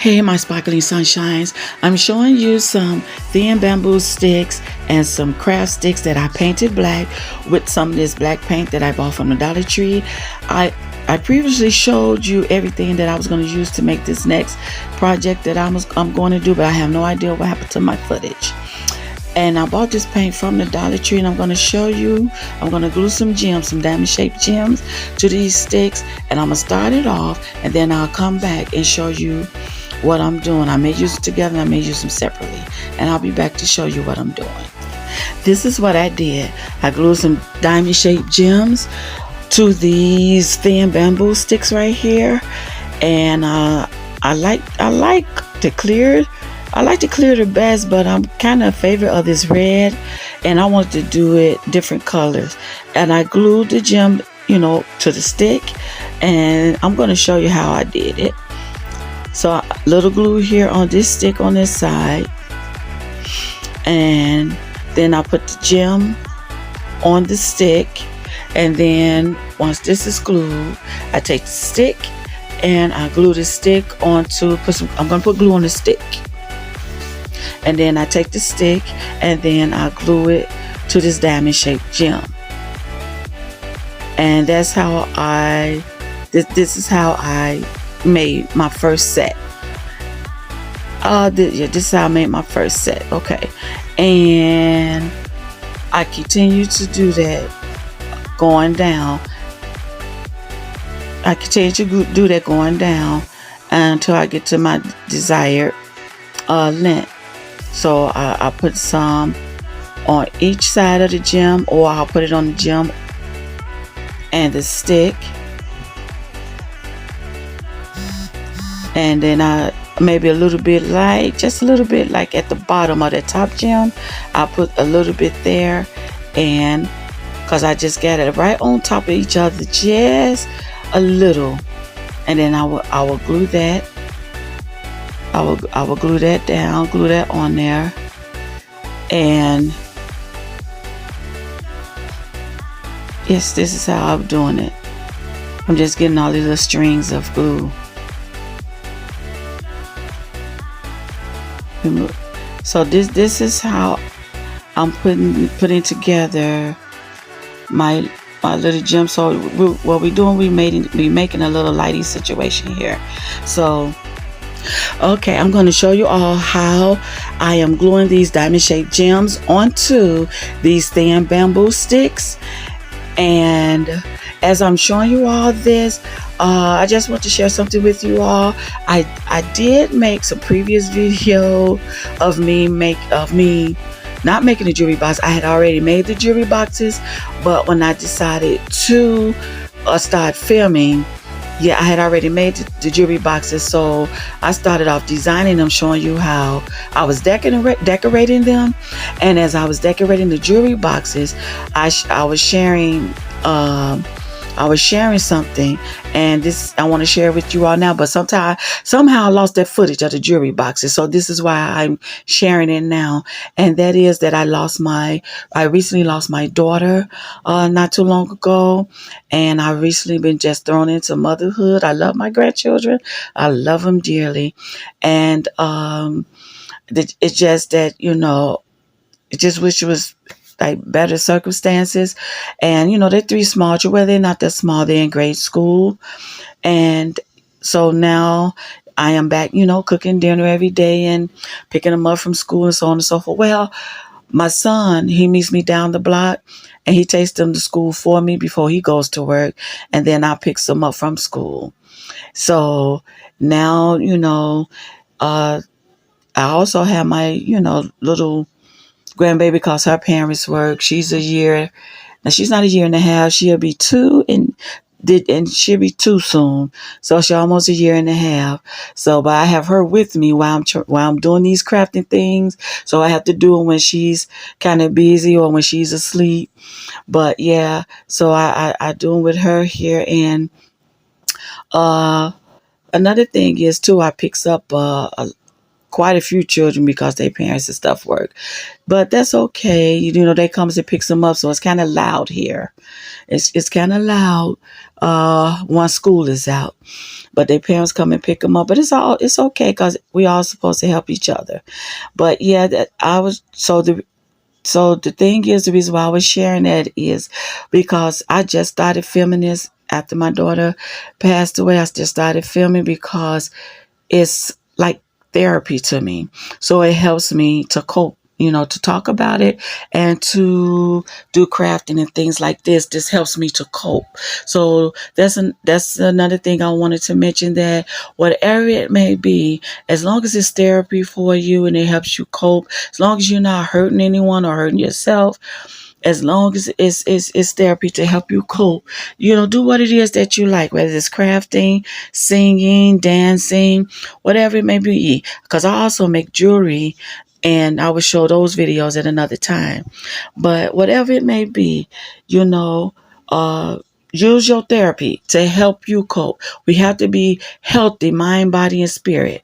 Hey, my sparkling sunshines. I'm showing you some thin bamboo sticks and some craft sticks that I painted black with some of this black paint that I bought from the Dollar Tree. I previously showed you everything that I was going to use to make this next project that I'm going to do, but I have no idea what happened to my footage. And I bought this paint from the Dollar Tree, and I'm going to show you. I'm going to glue some gems, some diamond shaped gems to these sticks, and I'm going to start it off, and then I'll come back and show you what I'm doing. I may use it together and I may use them separately, and I'll be back to show you what I'm doing. This is what I did. I glued some diamond shaped gems to these thin bamboo sticks right here, and I like to clear the best, but I'm kind of in favor of this red, and I wanted to do it different colors. And I glued the gem, to the stick, and I'm going to show you how I did it. So a little glue here on this stick on this side, and then I put the gem on the stick, and then once this is glued, I take the stick and I glue the stick onto, I'm going to put glue on the stick, and then I take the stick and then I glue it to this diamond shaped gem. And that's how this is how I made my first set. This is how I made my first set. Okay, and I continue to do that going down. I continue to do that going down until I get to my desired length. So I put some on each side of the gem, or I'll put it on the gem and the stick, and then I maybe just a little bit like at the bottom of that top gem, I'll put a little bit there, and because I just got it right on top of each other, just a little, and then I will glue that. I will glue that down, glue that on there, and yes, this is how I'm doing it. I'm just getting all these little strings of glue. So this is how I'm putting together my little gem. So what we're doing, we making a little lighting situation here. So okay, I'm going to show you all how I am gluing these diamond shaped gems onto these thin bamboo sticks. And as I'm showing you all this, I just want to share something with you all. I did make some previous video of me not making the jewelry box. I had already made the jewelry boxes, but when I decided to start filming, I had already made the jewelry boxes, so I started off designing them, showing you how I was decorating them. And as I was decorating the jewelry boxes, I was sharing something, and this I want to share with you all now. But somehow I lost that footage of the jewelry boxes, so this is why I'm sharing it now. And that is that I recently lost my daughter not too long ago, and I recently been just thrown into motherhood. I love my grandchildren, I love them dearly, and it's just that I just wish it was like better circumstances. And they're 3 small children. Well, they're not that small, they're in grade school. And so now I am back, cooking dinner every day and picking them up from school and so on and so forth. Well, my son, he meets me down the block, and he takes them to school for me before he goes to work, and then I pick them up from school. So now I also have my little grandbaby, because her parents work. She's a year. Now she's not a year and a half. She'll be 2 and she'll be 2 soon. So she's almost a year and a half. So, but I have her with me while I'm doing these crafting things. So I have to do it when she's kind of busy or when she's asleep. But yeah, so I do them with her here. And another thing is too, I picks up quite a few children because their parents and stuff work, but that's okay. They comes and picks them up, so it's kind of loud here. It's kind of loud, once school is out. But their parents come and pick them up. But it's okay because we all supposed to help each other. But yeah, that I was so the thing is, the reason why I was sharing that is because I just started filming this after my daughter passed away. I just started filming because it's like therapy to me. So it helps me to cope, to talk about it and to do crafting and things like this. This helps me to cope. So that's another thing I wanted to mention, that whatever it may be, as long as it's therapy for you and it helps you cope, as long as you're not hurting anyone or hurting yourself, as long as it's therapy to help you cope, do what it is that you like, whether it's crafting, singing, dancing, whatever it may be. Because I also make jewelry, and I will show those videos at another time. But whatever it may be, uh, use your therapy to help you cope. We have to be healthy, mind, body, and spirit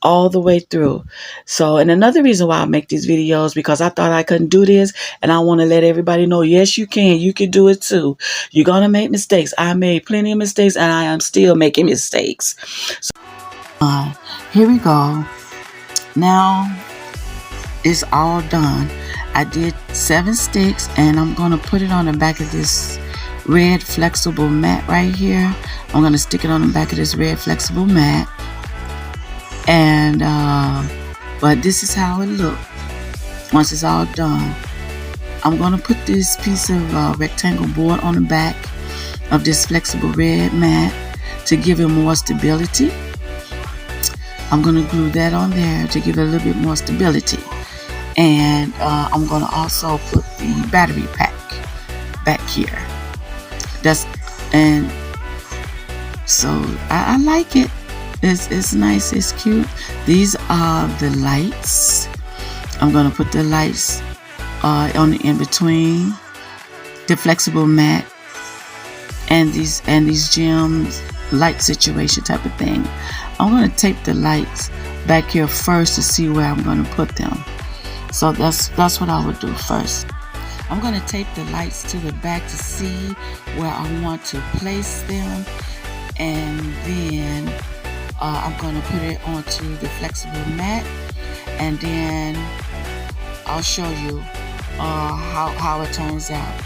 all the way through. So, and another reason why I make these videos, because I thought I couldn't do this, and I want to let everybody know, yes, you can. You can do it too. You're going to make mistakes. I made plenty of mistakes, and I am still making mistakes. So, here we go. Now, it's all done. I did 7 sticks, and I'm going to put it on the back of this red flexible mat right here. I'm going to stick it on the back of this red flexible mat. And but this is how it looks once it's all done. I'm going to put this piece of rectangle board on the back of this flexible red mat to give it more stability. I'm going to glue that on there to give it a little bit more stability. And I'm going to also put the battery pack back here. And so I like it. It's nice, it's cute. These are the lights. I'm going to put the lights on the in between the flexible mat and these gems light situation type of thing. I'm going to tape the lights back here first to see where I'm going to put them. So that's what I would do first. I'm going to tape the lights to the back to see where I want to place them, and then I'm going to put it onto the flexible mat, and then I'll show you how it turns out.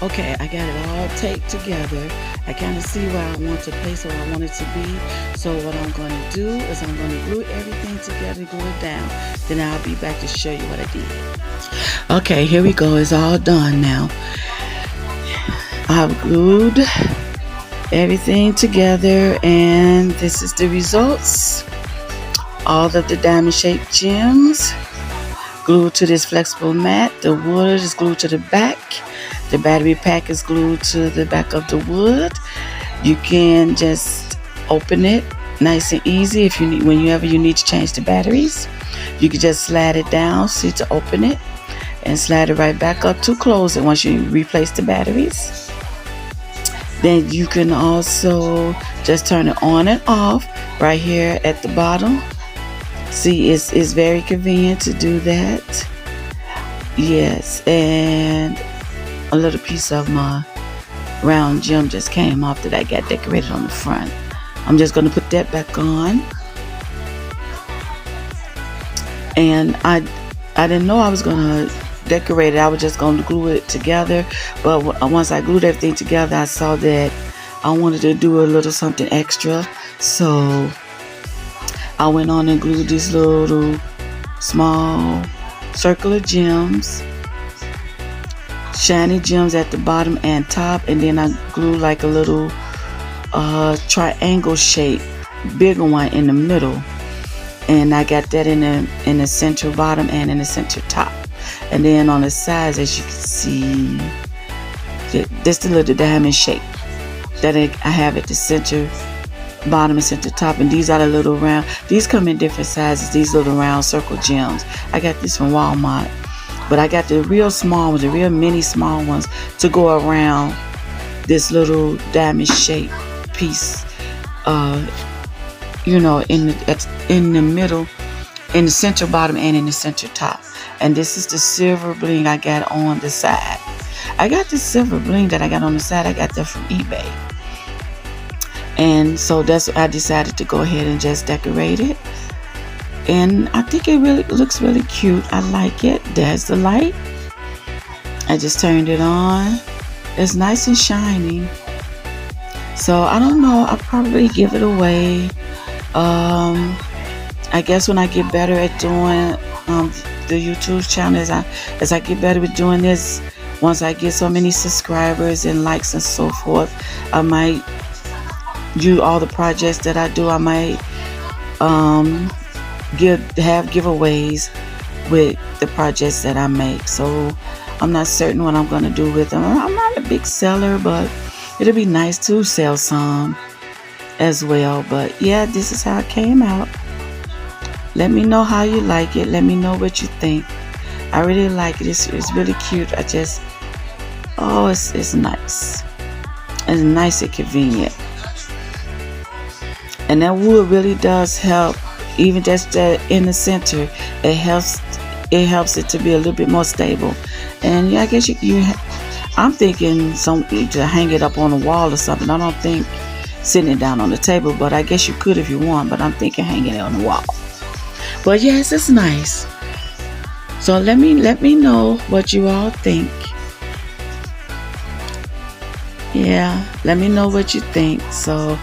Okay, I got it all taped together. I kind of see where I want to place where I want it to be. So what I'm going to do is I'm going to glue everything together, glue it down. Then I'll be back to show you what I did. Okay, here we go. It's all done now. I've glued everything together, and this is the results. All of the diamond shaped gems glued to this flexible mat. The wood is glued to the back. The battery pack is glued to the back of the wood. You can just open it nice and easy if you need, whenever you need to change the batteries. You can just slide it down, see, to open it, and slide it right back up to close it once you replace the batteries. Then you can also just turn it on and off right here at the bottom. See, it's very convenient to do that. Yes, and a little piece of my round gem just came off that I got decorated on the front. I'm just going to put that back on. And I didn't know I was going to decorate it. I was just going to glue it together. But once I glued everything together, I saw that I wanted to do a little something extra. So I went on and glued these little small circular gems shiny gems at the bottom and top, and then I glue like a little triangle shape, bigger one in the middle, and I got that in the center bottom and in the center top. And then on the sides, as you can see, this the little diamond shape that I have at the center bottom and center top. And these are the little round, these come in different sizes, these little round circle gems. I got this from Walmart, but I got the real small ones, the real mini small ones, to go around this little diamond shape piece, you know, in the middle, in the center bottom and in the center top. And this is the silver bling I got on the side. I got this silver bling that I got on the side, I got that from eBay. And so that's what I decided to go ahead and just decorate it. And I think it really looks really cute. I like it. There's the light. I just turned it on. It's nice and shiny. So I don't know, I'll probably give it away. I guess when I get better at doing the YouTube channel, as I get better with doing this, once I get so many subscribers and likes and so forth, I might do all the projects that I do. I might have giveaways with the projects that I make. So I'm not certain what I'm going to do with them. I'm not a big seller, but it'll be nice to sell some as well. But yeah, this is how it came out. Let me know how you like it. Let me know what you think. I really like it. It's really cute. It's nice. It's nice and convenient. And that wood really does help. Even just in the center, it helps it to be a little bit more stable. And yeah, I guess I'm thinking to hang it up on the wall or something. I don't think sitting it down on the table, but I guess you could if you want. But I'm thinking hanging it on the wall. But yes, it's nice. So let me know what you all think. Yeah, let me know what you think. So